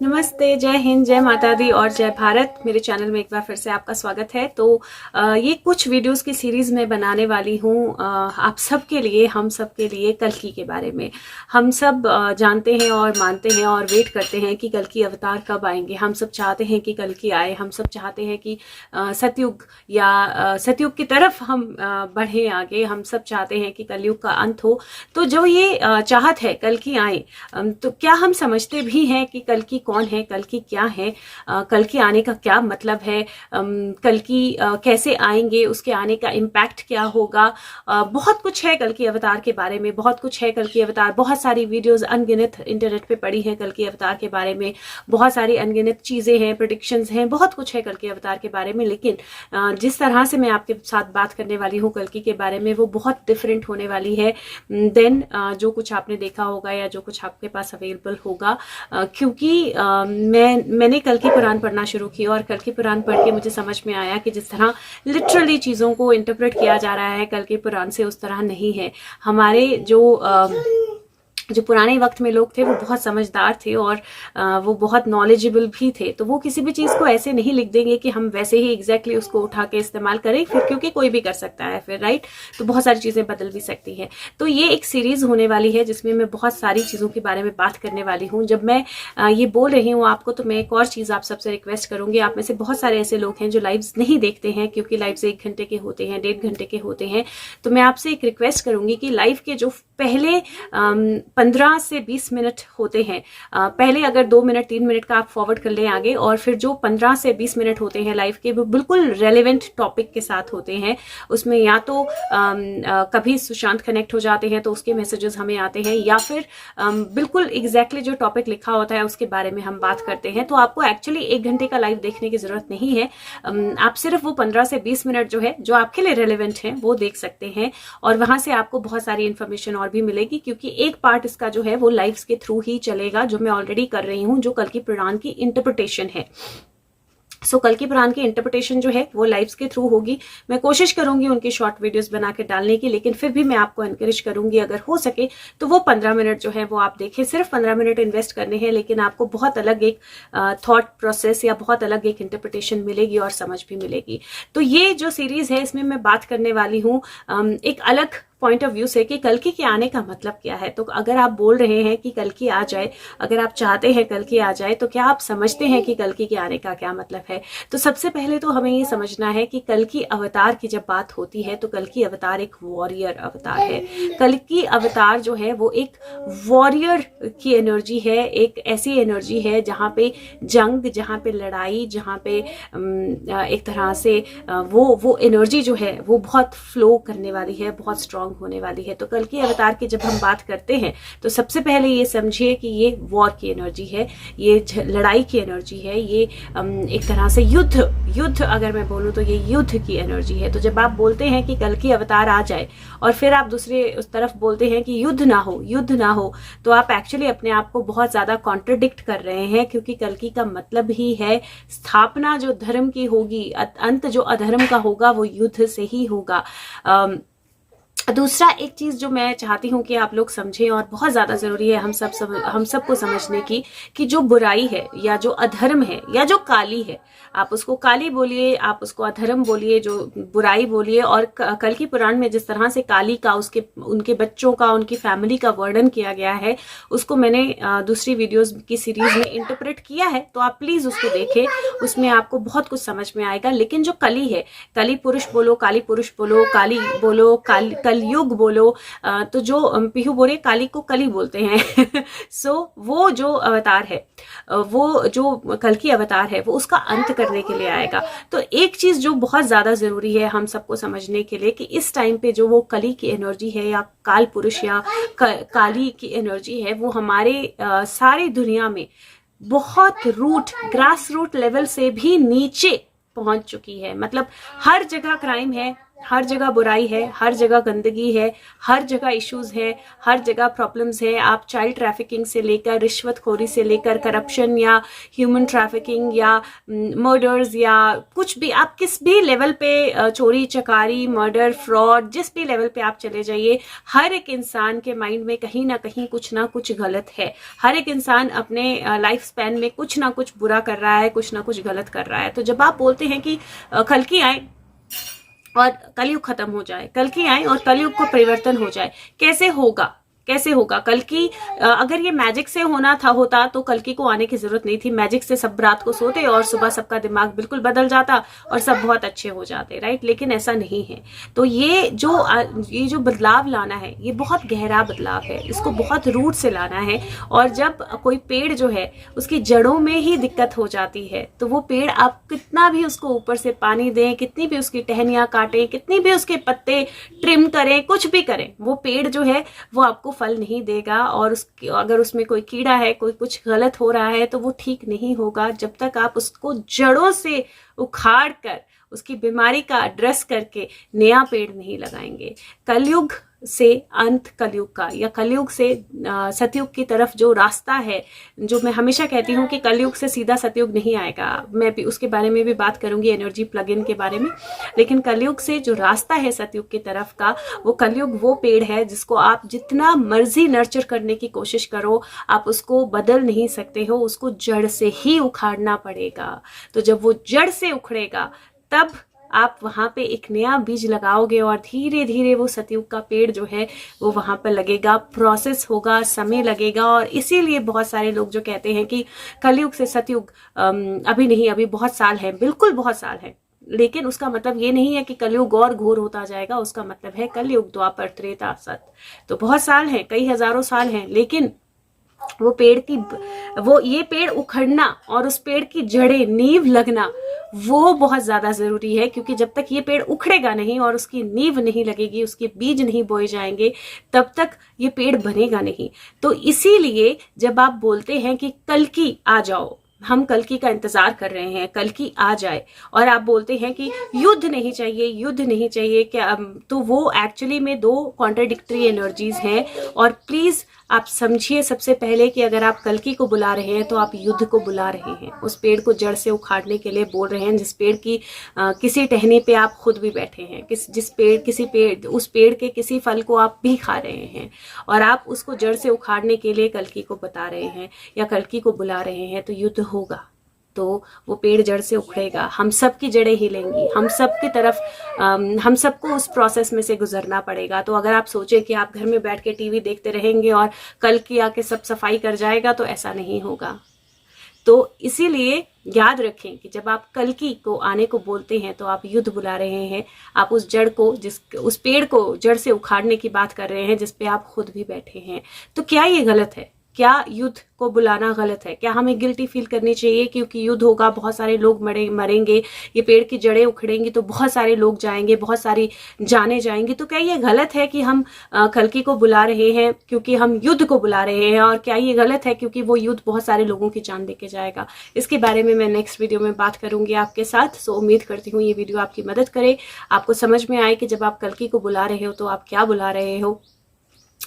नमस्ते, जय हिंद, जय माता दी और जय भारत। मेरे चैनल में एक बार फिर से आपका स्वागत है। तो ये कुछ वीडियोस की सीरीज में बनाने वाली हूँ आप सब के लिए, हम सब के लिए कल्कि के बारे में। हम सब जानते हैं और मानते हैं और वेट करते हैं कि कल्कि अवतार कब आएंगे। हम सब चाहते हैं कि कल्कि आए, हम सब चाहते हैं कि सतयुग या सतयुग की तरफ हम बढ़े आगे। हम सब चाहते हैं कि कलयुग का अंत हो। तो जो ये चाहत है कल्कि आए, तो क्या हम समझते भी हैं कि कल्कि कौन है, कल्कि क्या है, कल्कि आने का क्या मतलब है, कल्कि कैसे आएंगे, उसके आने का इम्पैक्ट क्या होगा। बहुत कुछ है कल्कि अवतार के बारे में, बहुत कुछ है कल्कि अवतार। बहुत सारी वीडियोस अनगिनत इंटरनेट पे पड़ी हैं कल्कि अवतार के बारे में। बहुत सारी अनगिनत चीजें हैं, प्रेडिक्शंस हैं, बहुत कुछ है कल्कि अवतार के बारे में। लेकिन जिस तरह से मैं आपके साथ बात करने वाली हूँ कल्कि के बारे में, वो बहुत डिफरेंट होने वाली है देन जो कुछ आपने देखा होगा या जो कुछ आपके पास अवेलेबल होगा। क्योंकि मैंने कल्कि पुराण पढ़ना शुरू किया और कल्कि पुराण पढ़ के मुझे समझ में आया कि जिस तरह लिटरली चीज़ों को इंटरप्रेट किया जा रहा है कल्कि पुराण से, उस तरह नहीं है। हमारे जो पुराने वक्त में लोग थे वो बहुत समझदार थे और वो बहुत नॉलेजेबल भी थे। तो वो किसी भी चीज़ को ऐसे नहीं लिख देंगे कि हम वैसे ही एग्जैक्टली उसको उठा के इस्तेमाल करें, फिर क्योंकि कोई भी कर सकता है फिर, राइट। तो बहुत सारी चीज़ें बदल भी सकती है। तो ये एक सीरीज होने वाली है जिसमें मैं बहुत सारी चीज़ों के बारे में बात करने वाली हूँ। जब मैं ये बोल रही हूँ आपको, तो मैं एक और चीज़ आप सबसे रिक्वेस्ट करूंगी। आप में से बहुत सारे ऐसे लोग हैं जो लाइव्स नहीं देखते हैं, क्योंकि लाइव्स 1 घंटे के होते हैं, 1.5 घंटे के होते हैं। तो मैं आपसे एक रिक्वेस्ट करूंगी कि लाइव के जो पहले 15 से 20 मिनट होते हैं, पहले अगर 2 मिनट 3 मिनट का आप फॉरवर्ड कर लें आगे, और फिर जो 15 से 20 मिनट होते हैं लाइव के, वो बिल्कुल रेलेवेंट टॉपिक के साथ होते हैं। उसमें या तो कभी सुशांत कनेक्ट हो जाते हैं तो उसके मैसेजेस हमें आते हैं, या फिर बिल्कुल एग्जैक्टली जो टॉपिक लिखा होता है उसके बारे में हम बात करते हैं। तो आपको एक्चुअली 1 घंटे का लाइव देखने की जरूरत नहीं है। आप सिर्फ वो 15 से 20 मिनट जो है, जो आपके लिए रेलेवेंट है, वो देख सकते हैं और वहां से आपको बहुत सारी इन्फॉर्मेशन और भी मिलेगी। क्योंकि एक पार्ट इसका जो है वो लाइव्स के थ्रू ही चलेगा, जो मैं ऑलरेडी कर रही हूं, जो कल्कि पुराण की इंटरप्रिटेशन है। सो कल्कि पुराण की इंटरप्रिटेशन जो है वो लाइव्स के थ्रू होगी। मैं कोशिश करूंगी उनकी शॉर्ट वीडियोस बना के डालने की, लेकिन फिर भी मैं आपको एनकरेज करूंगी अगर हो सके तो वो 15 मिनट जो है वो आप देखें। सिर्फ 15 मिनट इन्वेस्ट करने हैं, लेकिन आपको बहुत अलग एक थॉट प्रोसेस या बहुत अलग एक इंटरप्रिटेशन मिलेगी और समझ भी मिलेगी। तो ये जो सीरीज है इसमें मैं बात करने वाली हूँ एक अलग पॉइंट ऑफ व्यू से कि कल्कि के आने का मतलब क्या है। तो अगर आप बोल रहे हैं कि कल्कि आ जाए, अगर आप चाहते हैं कल्कि आ जाए, तो क्या आप समझते हैं कि कल्कि के आने का क्या मतलब है। तो सबसे पहले तो हमें ये समझना है कि कल्कि अवतार की जब बात होती है तो कल्कि अवतार एक वॉरियर अवतार है। कल्कि अवतार जो है वो एक वॉरियर की एनर्जी है, एक ऐसी एनर्जी है जहाँ पे जंग, जहाँ पे लड़ाई, जहाँ पे एक तरह से वो एनर्जी जो है वो बहुत फ्लो करने वाली है, बहुत स्ट्रांग होने वाली है। तो कल्कि अवतार की जब हम बात करते हैं तो सबसे पहले ये समझिए कि ये वॉर की एनर्जी है, ये लड़ाई की एनर्जी है, ये एक तरह से युद्ध अगर मैं बोलूं तो ये युद्ध की एनर्जी है। तो जब आप बोलते हैं कि कल्कि अवतार आ जाए और फिर आप दूसरे उस तरफ बोलते हैं कि युद्ध ना हो, तो आप एक्चुअली अपने आप को बहुत ज्यादा कॉन्ट्रडिक्ट कर रहे हैं। क्योंकि कल्कि का मतलब ही है स्थापना जो धर्म की होगी, अंत जो अधर्म का होगा वो युद्ध से ही होगा। दूसरा एक चीज जो मैं चाहती हूं कि आप लोग समझें और बहुत ज्यादा जरूरी है हम सबको समझने की, कि जो बुराई है या जो अधर्म है या जो काली है, आप उसको काली बोलिए, आप उसको अधर्म बोलिए, जो बुराई बोलिए। और कल्कि पुराण में जिस तरह से काली का, उनके बच्चों का, उनकी फैमिली का वर्णन किया गया है, उसको मैंने दूसरी वीडियोस की सीरीज में इंटरप्रेट किया है। तो आप प्लीज उसको देखें, उसमें आपको बहुत कुछ समझ में आएगा। लेकिन जो कली है, कली पुरुष बोलो, काली पुरुष बोलो, काली बोलो, कलयुग बोलो, तो जो पीहू बोले काली को कली बोलते हैं सो वो जो अवतार है, वो जो कल्कि अवतार है, वो उसका अंत करने के लिए आएगा। तो एक चीज जो बहुत ज्यादा जरूरी है हम सबको समझने के लिए, कि इस टाइम पे जो वो कली की एनर्जी है या काल पुरुष या काली की एनर्जी है, वो हमारे सारी दुनिया में बहुत ग्रास रूट लेवल से भी नीचे पहुंच चुकी है। मतलब हर जगह क्राइम है, हर जगह बुराई है, हर जगह गंदगी है, हर जगह इश्यूज है, हर जगह प्रॉब्लम्स है। आप चाइल्ड ट्रैफिकिंग से लेकर, रिश्वतखोरी से लेकर, करप्शन या ह्यूमन ट्रैफिकिंग या मर्डर्स या कुछ भी, आप किस भी लेवल पे, चोरी चकारी, मर्डर, फ्रॉड, जिस भी लेवल पे आप चले जाइए, हर एक इंसान के माइंड में कहीं ना कुछ गलत है। हर एक इंसान अपने लाइफ स्पैन में कुछ ना कुछ बुरा कर रहा है, कुछ ना कुछ गलत कर रहा है। तो जब आप बोलते हैं कि कल्कि आए और कलयुग खत्म हो जाए, कल्कि आए और कलयुग को परिवर्तन हो जाए, कैसे होगा? कैसे होगा? कल्कि अगर ये मैजिक से होता तो कल्कि को आने की जरूरत नहीं थी। मैजिक से सब रात को सोते और सुबह सबका दिमाग बिल्कुल बदल जाता और सब बहुत अच्छे हो जाते, राइट? लेकिन ऐसा नहीं है। तो ये जो बदलाव लाना है, ये बहुत गहरा बदलाव है, इसको बहुत रूट से लाना है। और जब कोई पेड़ जो है उसकी जड़ों में ही दिक्कत हो जाती है, तो वो पेड़ आप कितना भी उसको ऊपर से पानी दें, कितनी भी उसकी टहनियां काटें, कितनी भी उसके पत्ते ट्रिम करें, कुछ भी करें, वो पेड़ जो है वो आपको फल नहीं देगा। और अगर उसमें कोई कीड़ा है, कोई कुछ गलत हो रहा है, तो वो ठीक नहीं होगा जब तक आप उसको जड़ों से उखाड़ कर उसकी बीमारी का एड्रेस करके नया पेड़ नहीं लगाएंगे। कलयुग से अंत कलयुग का, या कलयुग से सतयुग की तरफ जो रास्ता है, जो मैं हमेशा कहती हूँ कि कलयुग से सीधा सतयुग नहीं आएगा, मैं भी उसके बारे में भी बात करूंगी, एनर्जी प्लग इन के बारे में। लेकिन कलयुग से जो रास्ता है सतयुग की तरफ का, वो कलयुग वो पेड़ है जिसको आप जितना मर्जी नर्चर करने की कोशिश करो, आप उसको बदल नहीं सकते हो, उसको जड़ से ही उखाड़ना पड़ेगा। तो जब वो जड़ से उखड़ेगा, तब आप वहां पे एक नया बीज लगाओगे और धीरे धीरे वो सतयुग का पेड़ जो है वो वहां पर लगेगा। प्रोसेस होगा, समय लगेगा। और इसीलिए बहुत सारे लोग जो कहते हैं कि कलयुग से सतयुग अभी नहीं, अभी बहुत साल है, बिल्कुल बहुत साल है। लेकिन उसका मतलब ये नहीं है कि कलयुग और घोर होता जाएगा। उसका मतलब है कलयुग, द्वापर, त्रेता, सत, तो बहुत साल हैं, कई हजारों साल हैं। लेकिन ये पेड़ उखड़ना और उस पेड़ की जड़ें, नींव लगना, वो बहुत ज्यादा जरूरी है। क्योंकि जब तक ये पेड़ उखड़ेगा नहीं और उसकी नींव नहीं लगेगी, उसके बीज नहीं बोए जाएंगे, तब तक ये पेड़ बनेगा नहीं। तो इसीलिए जब आप बोलते हैं कि कल्कि आ जाओ, हम कल्कि का इंतजार कर रहे हैं, कल्कि आ जाए, और आप बोलते हैं कि युद्ध नहीं चाहिए, युद्ध नहीं चाहिए, क्या? तो वो एक्चुअली में दो कॉन्ट्राडिक्टरी एनर्जीज हैं। और प्लीज आप समझिए सबसे पहले कि अगर आप कल्कि को बुला रहे हैं तो आप युद्ध को बुला रहे हैं। उस पेड़ को जड़ से उखाड़ने के लिए बोल रहे हैं, जिस पेड़ की किसी टहनी पे आप खुद भी बैठे हैं, उस पेड़ के किसी फल को आप भी खा रहे हैं, और आप उसको जड़ से उखाड़ने के लिए कल्कि को बता रहे हैं या कल्कि को बुला रहे हैं। तो युद्ध होगा, तो वो पेड़ जड़ से उखड़ेगा, हम सबकी जड़ें हिलेंगी, हम सब की तरफ हम सबको उस प्रोसेस में से गुजरना पड़ेगा। तो अगर आप सोचें कि आप घर में बैठ के टीवी देखते रहेंगे और कल की आके सब सफाई कर जाएगा, तो ऐसा नहीं होगा। तो इसीलिए याद रखें कि जब आप कल्कि को आने को बोलते हैं तो आप युद्ध बुला रहे हैं। आप उस जड़ को, उस पेड़ को जड़ से उखाड़ने की बात कर रहे हैं जिस पे आप खुद भी बैठे हैं। तो क्या ये गलत है? क्या युद्ध को बुलाना गलत है? क्या हमें गिल्टी फील करनी चाहिए क्योंकि युद्ध होगा, बहुत सारे लोग मरेंगे, ये पेड़ की जड़ें उखड़ेंगी तो बहुत सारे लोग जाएंगे, बहुत सारी जाने जाएंगी? तो क्या ये गलत है कि हम कल्कि को बुला रहे हैं क्योंकि हम युद्ध को बुला रहे हैं? और क्या ये गलत है क्योंकि वो युद्ध बहुत सारे लोगों की जान लेके जाएगा? इसके बारे में मैं नेक्स्ट वीडियो में बात करूंगी आपके साथ। सो उम्मीद करती हूँ ये वीडियो आपकी मदद करे, आपको समझ में आए कि जब आप कल्कि को बुला रहे हो तो आप क्या बुला रहे हो।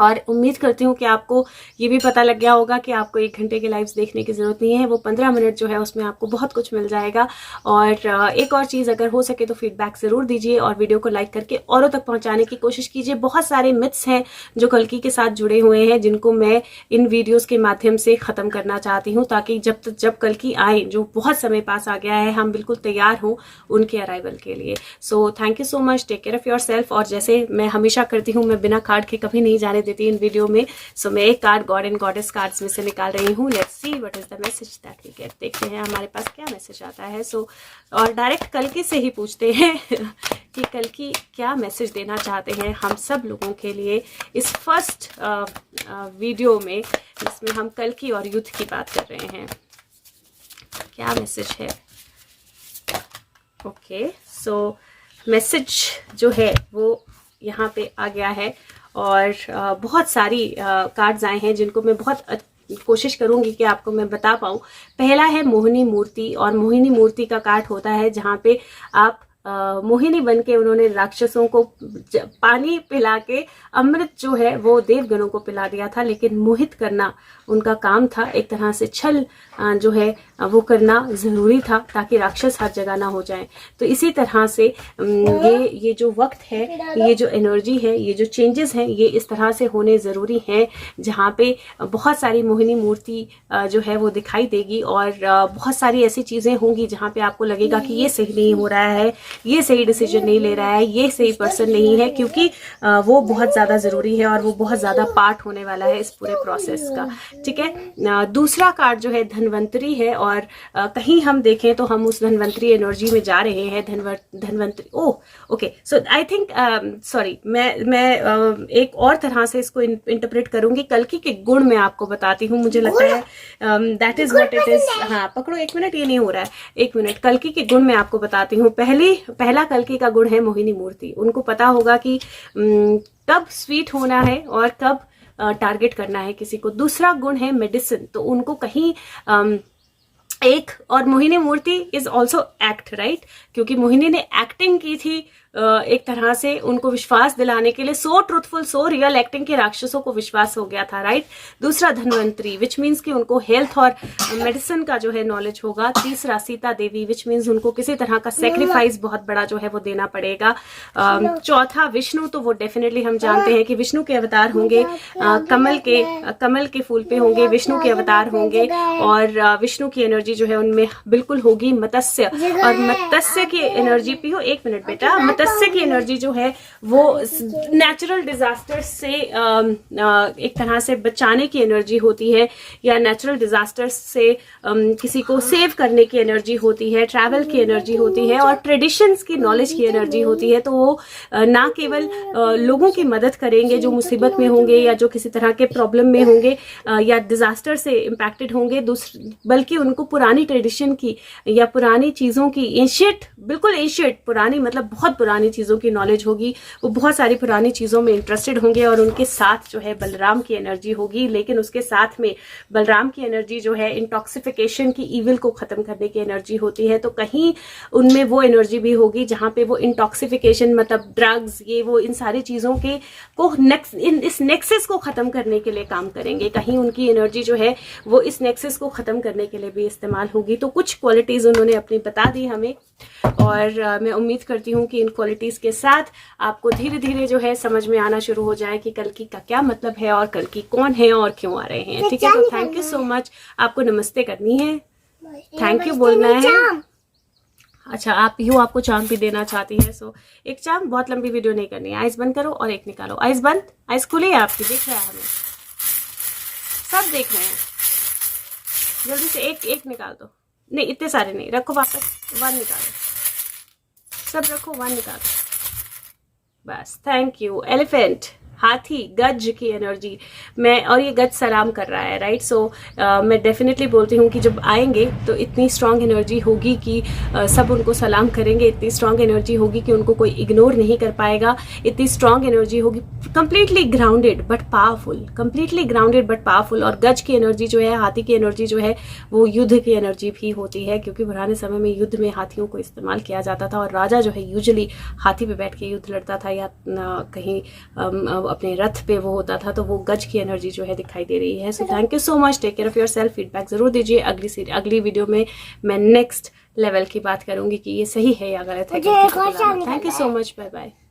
और उम्मीद करती हूँ कि आपको ये भी पता लग गया होगा कि आपको 1 घंटे के लाइव्स देखने की जरूरत नहीं है, वो 15 मिनट जो है उसमें आपको बहुत कुछ मिल जाएगा। और एक और चीज, अगर हो सके तो फीडबैक जरूर दीजिए और वीडियो को लाइक करके औरों तक पहुंचाने की कोशिश कीजिए। बहुत सारे मिथ्स हैं जो कल्कि के साथ जुड़े हुए हैं, जिनको मैं इन वीडियोज के माध्यम से खत्म करना चाहती हूँ, ताकि जब कल्कि आए, जो बहुत समय पास आ गया है, हम बिल्कुल तैयार हों उनके अराइवल के लिए। So thank you so much, take care of yourself. और जैसे मैं हमेशा करती हूँ, मैं बिना कार्ड के कभी नहीं जाने देती इन वीडियो में। सो मैं एक card god and goddess cards में से निकाल रही हूँ। Let's see what is the message that we get. देखते हैं हमारे पास क्या मैसेज आता है। और डायरेक्ट कल्कि से ही पूछते हैं कि कल्कि क्या मैसेज देना चाहते हैं हम सब लोगों के लिए इस फर्स्ट वीडियो में, जिसमें हम कल्कि और युद्ध की बात कर रहे हैं। क्या मैसेज है? ओके, सो मैसेज जो है वो यहाँ पे आ गया है। और बहुत सारी कार्ड्स आए हैं जिनको मैं बहुत कोशिश करूंगी कि आपको मैं बता पाऊँ। पहला है मोहिनी मूर्ति, और मोहिनी मूर्ति का कार्ड होता है जहाँ पे आप मोहिनी बन के उन्होंने राक्षसों को पानी पिला के अमृत जो है वो देवगणों को पिला दिया था, लेकिन मोहित करना उनका काम था। एक तरह से छल जो है वो करना जरूरी था ताकि राक्षस हर जगह ना हो जाए। तो इसी तरह से ये जो वक्त है, ये जो एनर्जी है, ये जो चेंजेस हैं, ये इस तरह से होने जरूरी हैं जहाँ पे बहुत सारी मोहिनी मूर्ति जो है वो दिखाई देगी और बहुत सारी ऐसी चीजें होंगी जहाँ पे आपको लगेगा कि ये सही नहीं हो रहा है, ये सही डिसीजन नहीं ले रहा है, ये सही पर्सन नहीं है, क्योंकि वो बहुत ज्यादा जरूरी है और वो बहुत ज्यादा पार्ट होने वाला है इस पूरे प्रोसेस का। ठीक है। दूसरा कार्ड जो है धनवंतरी है और कहीं हम देखें तो हम उस धनवंतरी एनर्जी में जा रहे हैं। Dhanvantari, oh okay, so I think sorry, मैं एक और तरह से इसको इंटरप्रेट करूंगी। कल्कि के गुण मैं आपको बताती हूँ, मुझे लगता है that is what it is. हाँ पकड़ो, एक मिनट, ये नहीं हो रहा है, एक मिनट। कल्कि के गुण मैं आपको बताती हूँ। पहला कल्कि का गुण है मोहिनी मूर्ति। उनको पता होगा कि कब स्वीट होना है और कब टारगेट करना है किसी को। दूसरा गुण है मेडिसिन। तो उनको कहीं एक, और मोहिनी मूर्ति इज ऑल्सो एक्ट, राइट, क्योंकि मोहिनी ने एक्टिंग की थी एक तरह से उनको विश्वास दिलाने के लिए। सो ट्रूथफुल, सो रियल एक्टिंग के राक्षसों को विश्वास हो गया था, राइट। दूसरा धनवंतरी, विच मीन्स कि उनको हेल्थ और मेडिसिन का जो है नॉलेज होगा। तीसरा सीता देवी, विच मीन्स उनको किसी तरह का सेक्रीफाइस बहुत बड़ा जो है वो देना पड़ेगा। चौथा विष्णु, तो वो डेफिनेटली हम जानते हैं कि विष्णु के अवतार होंगे, कमल के फूल पे होंगे, विष्णु के अवतार होंगे और विष्णु की एनर्जी जो है उनमें बिल्कुल होगी। मत्स्य, और मत्स्य की एनर्जी भी हो, एक मिनट बेटा, मत्स्य की एनर्जी जो है वो नेचुरल डिजास्टर से एक तरह से बचाने की एनर्जी होती है, या नेचुरल डिजास्टर से किसी को सेव करने की एनर्जी होती है, ट्रैवल की एनर्जी होती है और ट्रेडिशंस की नॉलेज की एनर्जी होती है। तो वो ना केवल लोगों की मदद करेंगे जो मुसीबत में होंगे या जो किसी तरह के प्रॉब्लम में होंगे या डिजास्टर से इम्पैक्टेड होंगे, बल्कि उनको पुरानी ट्रेडिशन की या पुरानी चीजों की, एंशिएंट, बिल्कुल एंशिएंट, पुरानी मतलब बहुत पुरानी चीजों की नॉलेज होगी। वो बहुत सारी पुरानी चीजों में इंटरेस्टेड होंगे और उनके साथ जो है बलराम की एनर्जी होगी। लेकिन उसके साथ में बलराम की एनर्जी जो है इंटॉक्सिफिकेशन की, इविल को खत्म करने की एनर्जी होती है। तो कहीं उनमें वो एनर्जी भी होगी जहां पे वो इंटॉक्सिफिकेशन मतलब ड्रग्स, ये वो इन सारी चीजों के को इस नेक्सस को खत्म करने के लिए काम करेंगे। कहीं उनकी एनर्जी जो है वो इस नेक्सस को खत्म करने के लिए भी इस्तेमाल होगी। तो कुछ क्वालिटीज उन्होंने अपनी बता दी हमें और मैं उम्मीद करती हूँ कि इन क्वालिटीज के साथ आपको धीरे धीरे जो है समझ में आना शुरू हो जाए कि कल्कि का क्या मतलब है और कल्कि कौन है और क्यों आ रहे हैं। ठीक है, तो थैंक यू सो मच। आपको नमस्ते करनी है, थैंक यू बोलना है। अच्छा, आपको चाम भी देना चाहती है। सो एक चाम, बहुत लंबी वीडियो नहीं करनी है। आइज बंद करो और एक निकालो। आइज बंद, आइज खुली है आपकी, दिख रहा है हमें, सब देख रहे हैं। जल्दी से एक निकाल दो। नहीं, इतने सारे नहीं, रखो वापस, वन निकालो, सब रखो, वन निकालो बस। Thank you. एलिफेंट, हाथी, गज की एनर्जी मैं, और ये गज सलाम कर रहा है, राइट। सो मैं डेफिनेटली बोलती हूँ कि जब आएंगे तो इतनी स्ट्रांग एनर्जी होगी कि सब उनको सलाम करेंगे। इतनी स्ट्रांग एनर्जी होगी कि उनको कोई इग्नोर नहीं कर पाएगा। इतनी स्ट्रांग एनर्जी होगी, completely grounded but powerful, completely grounded but powerful. और गज की एनर्जी जो है, हाथी की एनर्जी जो है, वो युद्ध की एनर्जी भी होती है, क्योंकि पुराने समय में युद्ध में हाथियों को इस्तेमाल किया जाता था और राजा जो है यूजुअली हाथी पे बैठ के युद्ध लड़ता था या कहीं अपने रथ पे वो होता था। तो वो गज की एनर्जी जो है दिखाई दे रही है। So thank you so much, take care of yourself. Feedback जरूर दीजिए। अगली वीडियो में मैं नेक्स्ट लेवल की बात करूंगी कि ये सही है या गलत है। Thank you so much, bye bye.